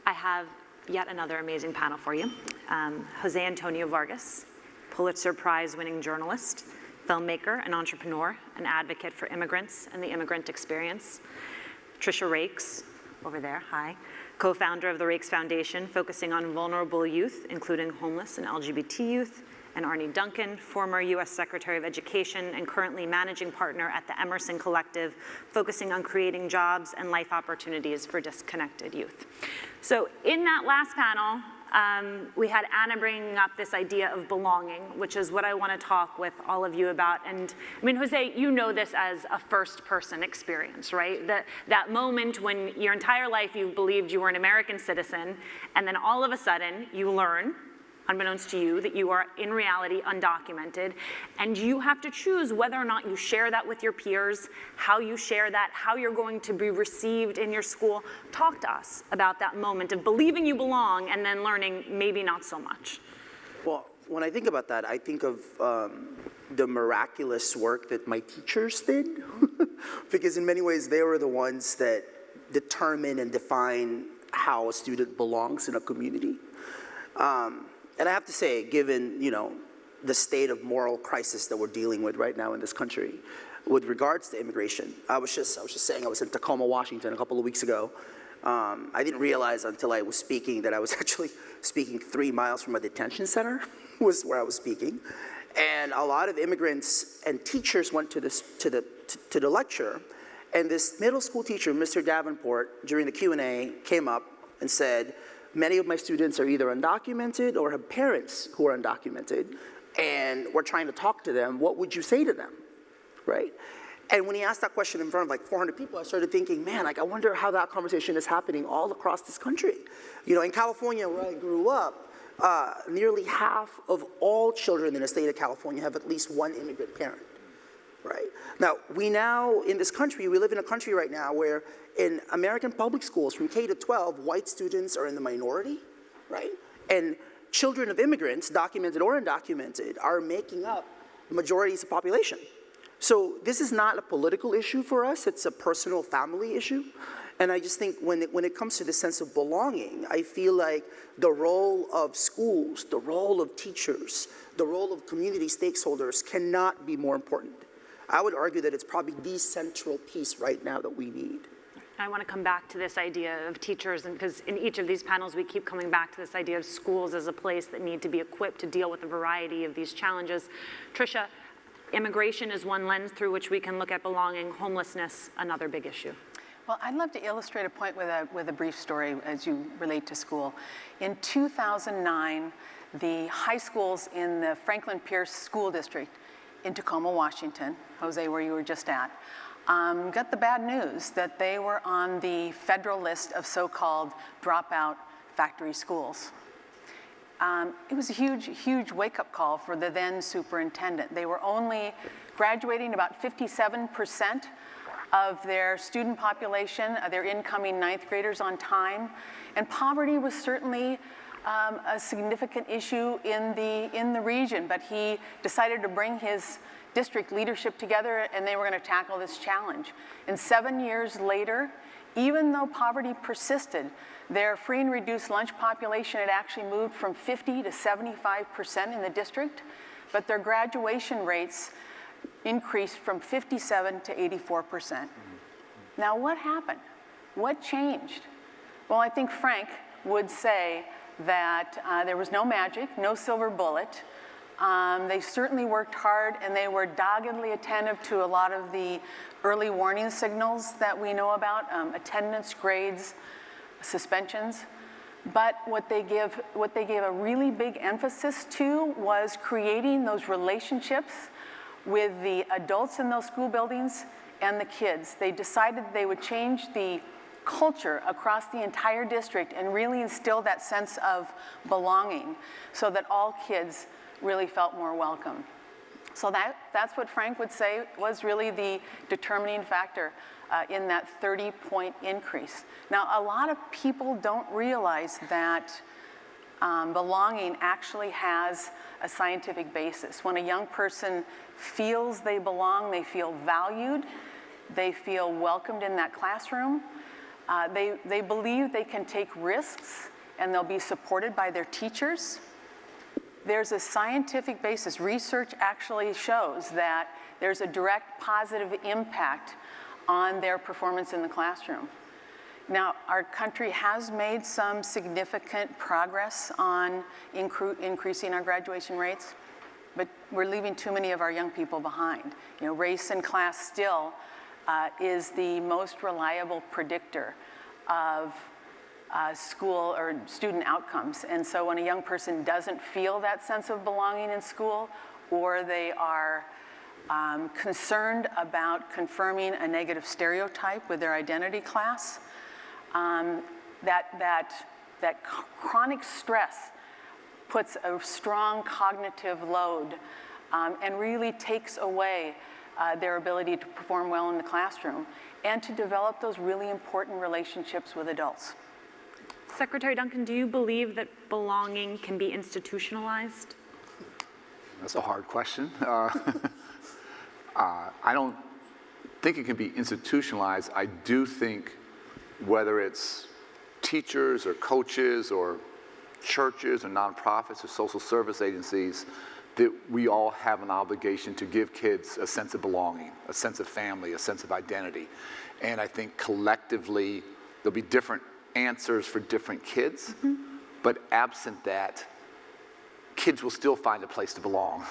I have yet another amazing panel for you. Jose Antonio Vargas, Pulitzer Prize-winning journalist, filmmaker, and entrepreneur, an advocate for immigrants and the immigrant experience. Tricia Rakes, over there, hi, co-founder of the Rakes Foundation, focusing on vulnerable youth, including homeless and LGBT youth, and Arne Duncan, former US Secretary of Education and currently managing partner at the Emerson Collective, focusing on creating jobs and life opportunities for disconnected youth. So in that last panel, we had Anna bringing up this idea of belonging, which is what I want to talk with all of you about. And I mean, Jose, you know this as a first-person experience, right? That moment when your entire life you believed you were an American citizen, and then all of a sudden you learn, unbeknownst to you, that you are in reality undocumented, and you have to choose whether or not you share that with your peers, how you share that, how you're going to be received in your school. Talk to us about that moment of believing you belong and then learning maybe not so much. Well, when I think about that, I think of the miraculous work that my teachers did, because in many ways they were the ones that determine and define how a student belongs in a community. And I have to say, given, you know, the state of moral crisis that we're dealing with right now in this country with regards to immigration, I was just saying I was in Tacoma, Washington a couple of weeks ago. I didn't realize until I was speaking that I was actually speaking 3 miles from a detention center was where I was speaking. And a lot of immigrants and teachers went to the lecture, and this middle school teacher, Mr. Davenport, during the Q&A came up and said, many of my students are either undocumented or have parents who are undocumented, and we're trying to talk to them. What would you say to them, right? And when he asked that question in front of like 400 people, I started thinking, man, like I wonder how that conversation is happening all across this country. You know, in California, where I grew up, nearly half of all children in the state of California have at least one immigrant parent, right? Now, in this country, we live in a country right now where in American public schools, from K to 12, white students are in the minority, right? And children of immigrants, documented or undocumented, are making up majorities of the population. So this is not a political issue for us, it's a personal family issue. And I just think when it comes to the sense of belonging, I feel like the role of schools, the role of teachers, the role of community stakeholders cannot be more important. I would argue that it's probably the central piece right now that we need. I want to come back to this idea of teachers, and because in each of these panels we keep coming back to this idea of schools as a place that need to be equipped to deal with a variety of these challenges. Tricia, immigration is one lens through which we can look at belonging, homelessness, another big issue. Well, I'd love to illustrate a point with a brief story as you relate to school. In 2009, the high schools in the Franklin Pierce School District in Tacoma, Washington, Jose, where you were just at, got the bad news that they were on the federal list of so-called dropout factory schools. It was a huge, huge wake-up call for the then superintendent. They were only graduating about 57% of their student population, their incoming ninth graders on time, and poverty was certainly a significant issue in the region, but he decided to bring his district leadership together and they were going to tackle this challenge. And 7 years later, even though poverty persisted, their free and reduced lunch population had actually moved from 50 to 75% in the district, but their graduation rates increased from 57 to 84%. Now what happened? What changed? Well, I think Frank would say that there was no magic, no silver bullet. They certainly worked hard and they were doggedly attentive to a lot of the early warning signals that we know about, attendance, grades, suspensions. But what they gave a really big emphasis to was creating those relationships with the adults in those school buildings and the kids. They decided they would change the culture across the entire district and really instill that sense of belonging so that all kids really felt more welcome. So that's what Frank would say was really the determining factor in that 30-point increase. Now, a lot of people don't realize that belonging actually has a scientific basis. When a young person feels they belong, they feel valued, they feel welcomed in that classroom, They believe they can take risks and they'll be supported by their teachers. There's a scientific basis. Research actually shows that there's a direct positive impact on their performance in the classroom. Now, our country has made some significant progress on increasing our graduation rates, but we're leaving too many of our young people behind. You know, race and class still is the most reliable predictor of school or student outcomes. And so when a young person doesn't feel that sense of belonging in school, or they are concerned about confirming a negative stereotype with their identity class, that chronic stress puts a strong cognitive load and really takes away their ability to perform well in the classroom and to develop those really important relationships with adults. Secretary Duncan, do you believe that belonging can be institutionalized? That's a hard question. I don't think it can be institutionalized. I do think whether it's teachers or coaches or churches or nonprofits or social service agencies, that we all have an obligation to give kids a sense of belonging, a sense of family, a sense of identity. And I think collectively, there'll be different answers for different kids, but absent that, kids will still find a place to belong.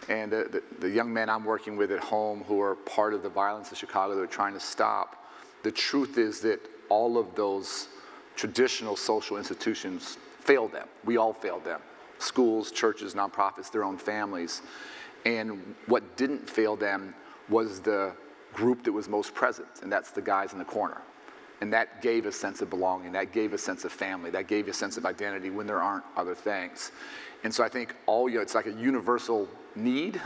And the young men I'm working with at home who are part of the violence in Chicago that we're trying to stop, the truth is that all of those traditional social institutions failed them. We all failed them. Schools, churches, nonprofits, their own families. And what didn't fail them was the group that was most present, and that's the guys in the corner. And that gave a sense of belonging, that gave a sense of family, that gave a sense of identity when there aren't other things. And so I think it's like a universal need,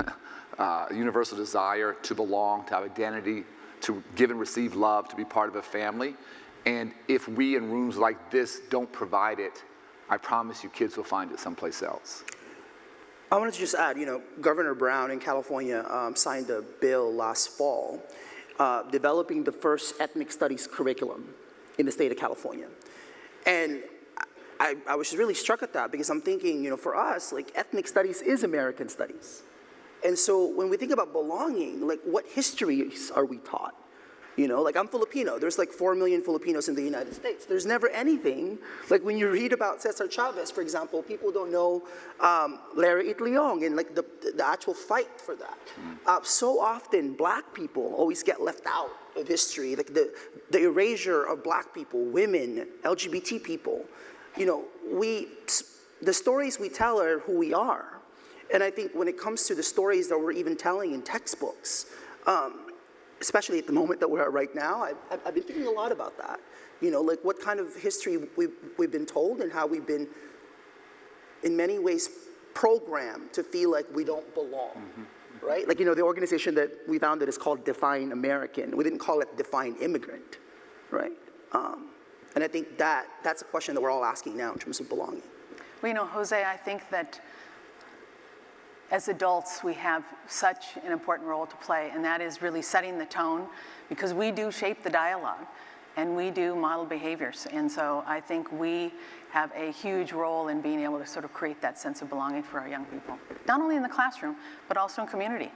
a universal desire to belong, to have identity, to give and receive love, to be part of a family. And if we in rooms like this don't provide it, I promise you kids will find it someplace else. I wanted to just add, Governor Brown in California signed a bill last fall developing the first ethnic studies curriculum in the state of California. And I was just really struck at that because I'm thinking, for us, like ethnic studies is American studies. And so when we think about belonging, like what histories are we taught? Like I'm Filipino. There's like 4 million Filipinos in the United States. There's never anything, like when you read about Cesar Chavez, for example, people don't know Larry Itliong and like the actual fight for that. So often black people always get left out of history, like the erasure of black people, women, LGBT people. The stories we tell are who we are. And I think when it comes to the stories that we're even telling in textbooks, especially at the moment that we're at right now, I've been thinking a lot about that. Like what kind of history we've been told and how we've been, in many ways, programmed to feel like we don't belong, right? Like, the organization that we founded is called Define American. We didn't call it Define Immigrant, right? And I think that's a question that we're all asking now in terms of belonging. Well, Jose, I think that as adults, we have such an important role to play, and that is really setting the tone, because we do shape the dialogue, and we do model behaviors. And so I think we have a huge role in being able to sort of create that sense of belonging for our young people, not only in the classroom, but also in community.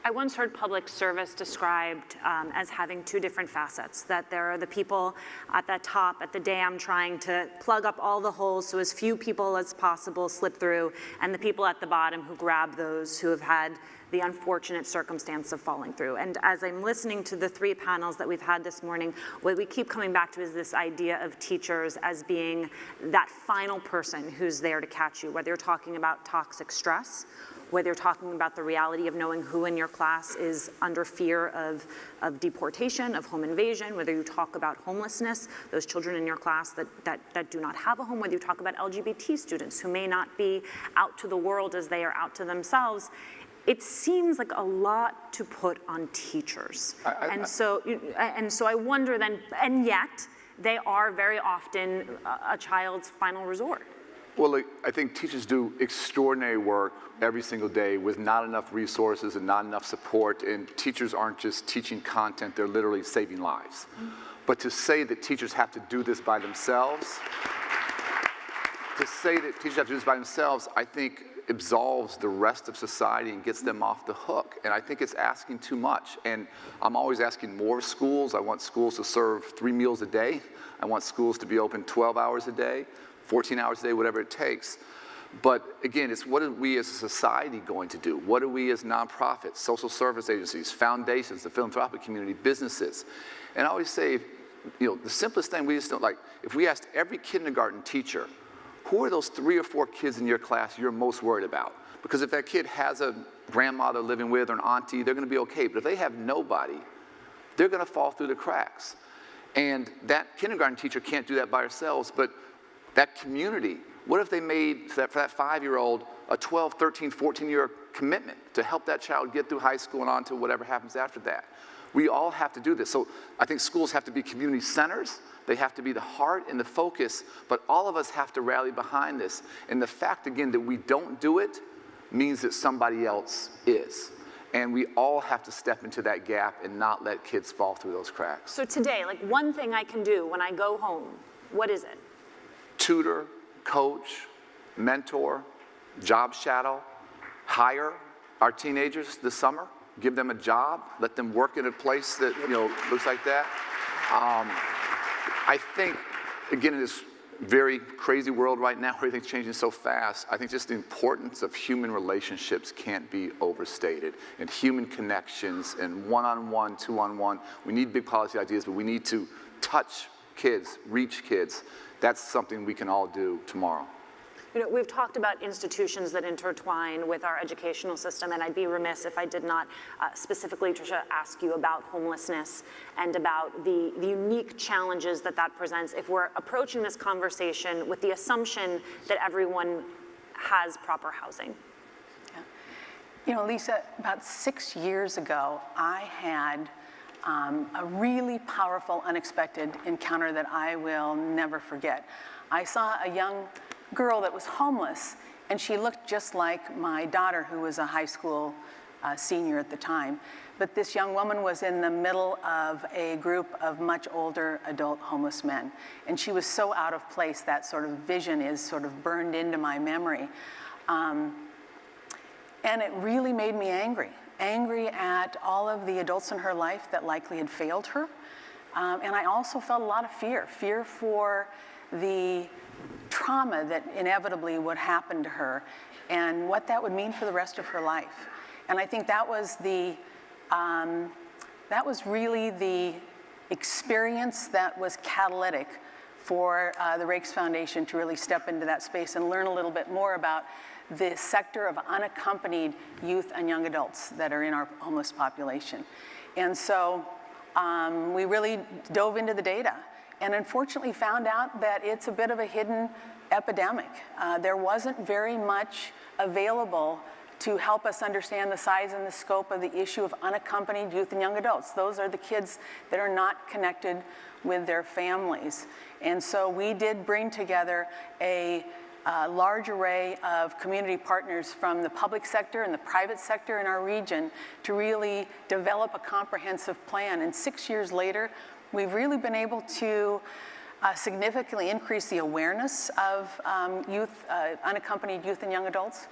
I once heard public service described as having two different facets, that there are the people at the top, at the dam, trying to plug up all the holes so as few people as possible slip through, and the people at the bottom who grab those who have had the unfortunate circumstance of falling through. And as I'm listening to the three panels that we've had this morning, what we keep coming back to is this idea of teachers as being that final person who's there to catch you, whether you're talking about toxic stress, whether you're talking about the reality of knowing who in your class is under fear of deportation, of home invasion, whether you talk about homelessness, those children in your class that do not have a home, whether you talk about LGBT students who may not be out to the world as they are out to themselves. It seems like a lot to put on teachers. And so I wonder then, and yet they are very often a child's final resort. Well, like, I think teachers do extraordinary work every single day with not enough resources and not enough support, and teachers aren't just teaching content, they're literally saving lives. But to say that teachers have to do this by themselves, I think absolves the rest of society and gets them off the hook. And I think it's asking too much. And I'm always asking more of schools. I want schools to serve 3 meals a day. I want schools to be open 12 hours a day, 14 hours a day, whatever it takes. But again, it's what are we as a society going to do? What are we as nonprofits, social service agencies, foundations, the philanthropic community, businesses? And I always say, the simplest thing we just don't like, if we asked every kindergarten teacher, who are those 3 or 4 kids in your class you're most worried about? Because if that kid has a grandmother living with or an auntie, they're going to be okay. But if they have nobody, they're going to fall through the cracks. And that kindergarten teacher can't do that by themselves, but that community, what if they made, for that 5-year-old, a 12, 13, 14-year commitment to help that child get through high school and on to whatever happens after that? We all have to do this. So I think schools have to be community centers. They have to be the heart and the focus, but all of us have to rally behind this. And the fact, again, that we don't do it means that somebody else is. And we all have to step into that gap and not let kids fall through those cracks. So today, like one thing I can do when I go home, what is it? Tutor, coach, mentor, job shadow, hire our teenagers this summer, give them a job, let them work in a place that looks like that. I think, again, in this very crazy world right now, everything's changing so fast, I think just the importance of human relationships can't be overstated, and human connections and one-on-one, two-on-one. We need big policy ideas, but we need to touch kids, reach kids. That's something we can all do tomorrow. We've talked about institutions that intertwine with our educational system, and I'd be remiss if I did not specifically, Tricia, ask you about homelessness and about the unique challenges that presents if we're approaching this conversation with the assumption that everyone has proper housing. Yeah. Lisa, about 6 years ago, I had a really powerful, unexpected encounter that I will never forget. I saw a young girl that was homeless, and she looked just like my daughter, who was a high school senior at the time. But this young woman was in the middle of a group of much older adult homeless men. And she was so out of place, that sort of vision is sort of burned into my memory. And it really made me angry at all of the adults in her life that likely had failed her. And I also felt a lot of fear for the trauma that inevitably would happen to her and what that would mean for the rest of her life. And I think that was really the experience that was catalytic for the Raikes Foundation to really step into that space and learn a little bit more about the sector of unaccompanied youth and young adults that are in our homeless population. And so we really dove into the data and unfortunately found out that it's a bit of a hidden epidemic. There wasn't very much available to help us understand the size and the scope of the issue of unaccompanied youth and young adults. Those are the kids that are not connected with their families. And so we did bring together a large array of community partners from the public sector and the private sector in our region to really develop a comprehensive plan. And 6 years later, we've really been able to significantly increase the awareness of unaccompanied youth and young adults.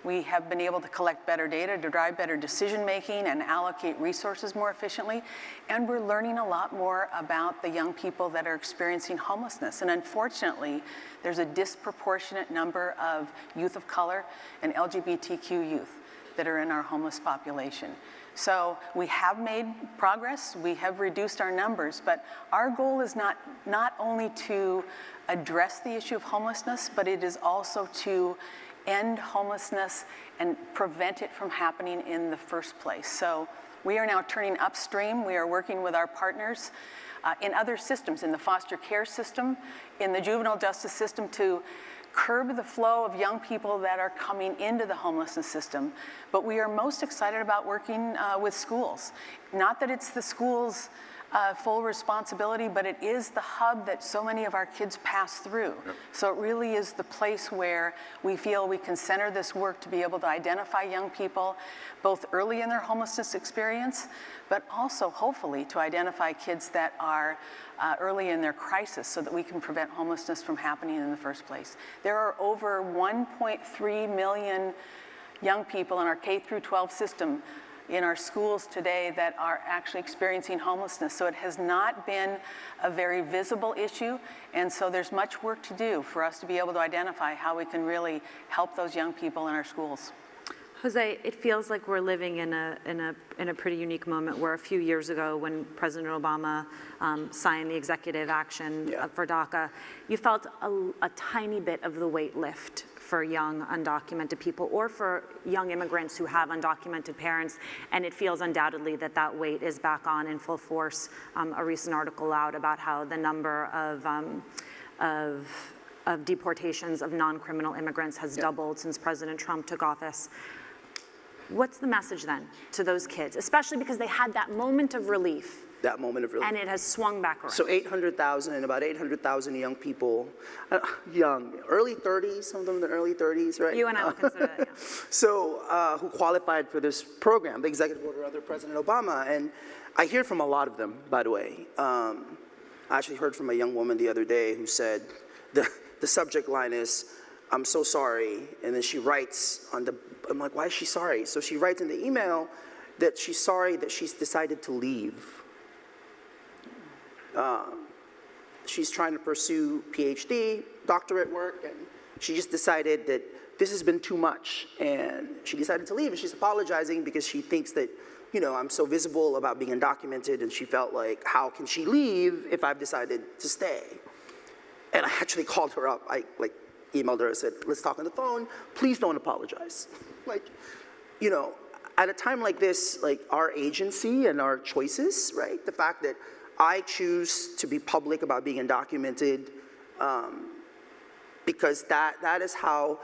We have been able to collect better data to drive better decision-making and allocate resources more efficiently. And we're learning a lot more about the young people that are experiencing homelessness. And unfortunately, there's a disproportionate number of youth of color and LGBTQ youth that are in our homeless population. So we have made progress, we have reduced our numbers, but our goal is not only to address the issue of homelessness, but it is also to end homelessness and prevent it from happening in the first place. So we are now turning upstream. We are working with our partners in other systems, in the foster care system, in the juvenile justice system, to curb the flow of young people that are coming into the homelessness system. But we are most excited about working with schools. Not that it's the schools' full responsibility, but it is the hub that so many of our kids pass through. So it really is the place where we feel we can center this work to be able to identify young people, both early in their homelessness experience, but also hopefully to identify kids that are early in their crisis so that we can prevent homelessness from happening in the first place. There are over 1.3 million young people in our K through 12 system in our schools today that are actually experiencing homelessness. So it has not been a very visible issue, and so there's much work to do for us to be able to identify how we can really help those young people in our schools. Jose, it feels like we're living in a pretty unique moment where a few years ago when President Obama signed the executive action for DACA, you felt a tiny bit of the weight lift for young undocumented people or for young immigrants who have undocumented parents, and it feels undoubtedly that that weight is back on in full force. A recent article out about how the number of deportations of non-criminal immigrants has doubled since President Trump took office. What's the message then to those kids, especially because they had that moment of relief? That moment of relief. And it has swung back around. So 800,000 and about 800,000 young people, young, early 30s, some of them in the early 30s, right? You and I would consider that, yeah. So who qualified for this program, the executive order under President Obama. And I hear from a lot of them, by the way. I actually heard from a young woman the other day who said, the subject line is, "I'm so sorry," and then she writes on the, I'm like, why is she sorry? So she writes in the email that she's sorry that she's decided to leave. She's trying to pursue PhD, doctorate work, and she just decided that this has been too much, and she decided to leave, and she's apologizing because she thinks that, you know, I'm so visible about being undocumented, and she felt like, how can she leave if I've decided to stay? And I actually called her up. I emailed her and said, let's talk on the phone. Please don't apologize. You know, at a time like this, like our agency and our choices, right? The fact that I choose to be public about being undocumented because that is how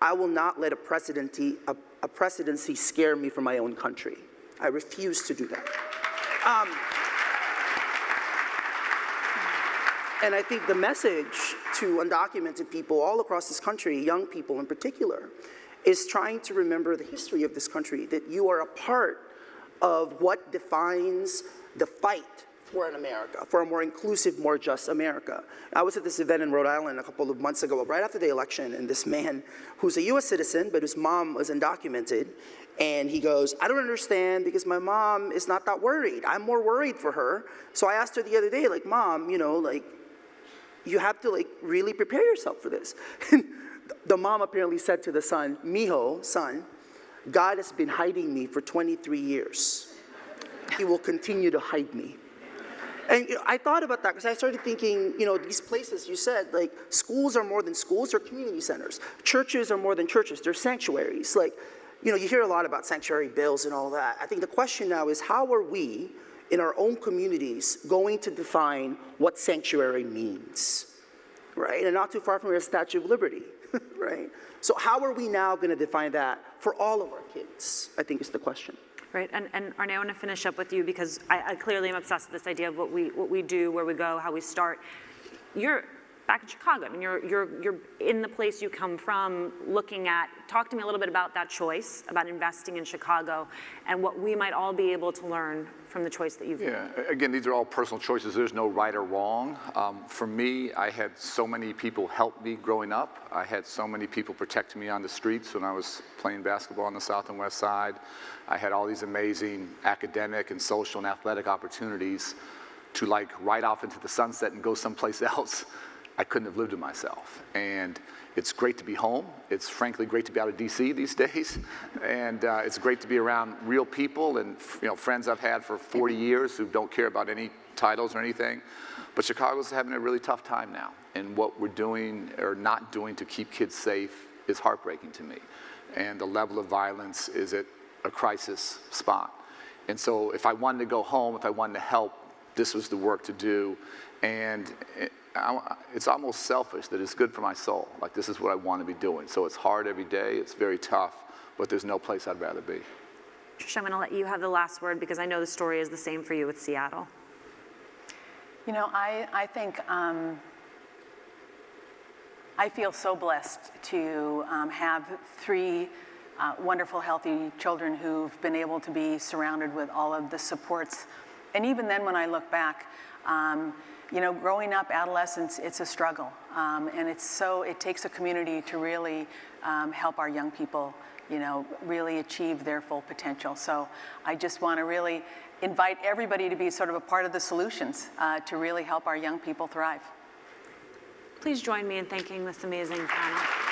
I will not let a presidency scare me from my own country. I refuse to do that. And I think the message to undocumented people all across this country, young people in particular, is trying to remember the history of this country, that you are a part of what defines the fight for an America, for a more inclusive, more just America. I was at this event in Rhode Island a couple of months ago, right after the election, and this man who's a US citizen, but whose mom was undocumented, and he goes, I don't understand because my mom is not that worried. I'm more worried for her. So I asked her the other day, like, Mom, you know, like, you have to like really prepare yourself for this. And the mom apparently said to the son, Mijo, son, God has been hiding me for 23 years. He will continue to hide me. And you know, I thought about that because I started thinking, you know, these places you said, like schools are more than schools, they're community centers. Churches are more than churches, they're sanctuaries. Like, you know, you hear a lot about sanctuary bills and all that. I think the question now is how are we in our own communities going to define what sanctuary means, right? And not too far from the Statue of Liberty, right? So how are we now going to define that for all of our kids, I think is the question. Right, and Arne, I want to finish up with you because I clearly am obsessed with this idea of what we do, where we go, how we start. You're back in Chicago. I mean, you're in the place you come from, looking at. Talk to me a little bit about that choice, about investing in Chicago, and what we might all be able to learn from the choice that you've made. Yeah, again, these are all personal choices. There's no right or wrong. For me, I had so many people help me growing up. I had so many people protecting me on the streets when I was playing basketball on the South and West Side. I had all these amazing academic and social and athletic opportunities to like ride off into the sunset and go someplace else. I couldn't have lived with myself. And it's great to be home. It's frankly great to be out of DC these days. And it's great to be around real people and friends I've had for 40 years who don't care about any titles or anything. But Chicago's having a really tough time now. And what we're doing or not doing to keep kids safe is heartbreaking to me. And the level of violence is at a crisis spot. And so if I wanted to go home, if I wanted to help, this was the work to do. And it's almost selfish that it's good for my soul. Like, this is what I want to be doing. So it's hard every day, it's very tough, but there's no place I'd rather be. Tricia, I'm going to let you have the last word because I know the story is the same for you with Seattle. You know, I think I feel so blessed to have three wonderful, healthy children who've been able to be surrounded with all of the supports. And even then, when I look back, you know, growing up, adolescence, it's a struggle. And it takes a community to really help our young people, you know, really achieve their full potential. So I just want to really invite everybody to be sort of a part of the solutions to really help our young people thrive. Please join me in thanking this amazing panel.